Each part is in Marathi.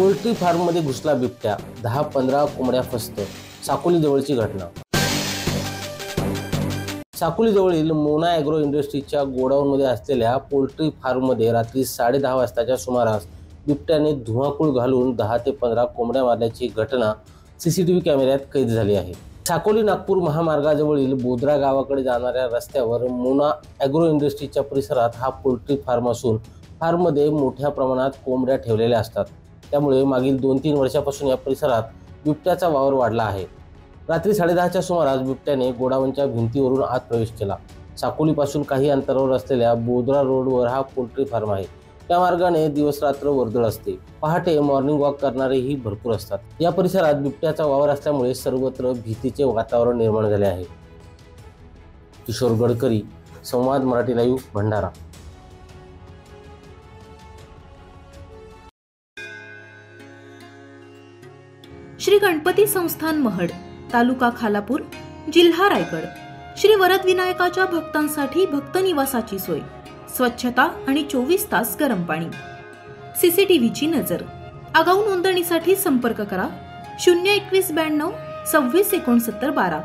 पोल्ट्री फार्ममध्ये घुसला बिबट्या, 10-15 कोंबड्या फस्त. साकोली जवळची घटना. साकोली जवळील मोना ॲग्रो इंडस्ट्रीच्या गोडाऊनमध्ये असलेल्या पोल्ट्री फार्ममध्ये रात्री 10:30 वाजताच्या सुमारास बिबट्याने धुमाकूळ घालून 10 ते 15 कोंबड्या मारल्याची घटना सीसीटीव्ही कॅमेऱ्यात कैद झाली आहे. साकोली नागपूर महामार्गाजवळील बोद्रा गावाकडे जाणाऱ्या रस्त्यावर मोना ॲग्रो इंडस्ट्रीच्या परिसरात हा पोल्ट्री फार्म असून फार्ममध्ये मोठ्या प्रमाणात कोंबड्या ठेवलेल्या असतात. त्यामुळे मागील 2-3 वर्षापासून या परिसरात बिबट्याचा वावर वाढला आहे. रात्री 10:30च्या सुमारास बिबट्याने गोडाऊनच्या भिंतीवरून आत प्रवेश केला. साकोलीपासून काही अंतरावर असलेल्या बोद्रा रोडवर हा पोल्ट्री फार्म आहे. त्या मार्गाने दिवसरात्र वर्दळ असते. पहाटे मॉर्निंग वॉक करणारेही भरपूर असतात. या परिसरात बिबट्याचा वावर असल्यामुळे सर्वत्र भीतीचे वातावरण निर्माण झाले आहे. किशोर गडकरी, संवाद मराठी लाईव्ह, भंडारा. श्री गणपती संस्थान महड, तालुका खालापूर, जिल्हा रायगड. श्री वरद विनायकाच्या भक्तांसाठी भक्त निवासाची सोय, स्वच्छता आणि 24 तास गरम पाणी. सीसीटीव्हीची नजर. आगाऊ नोंदणीसाठी संपर्क करा 02192 26 69 12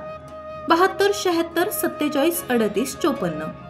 72 76 47 38 54.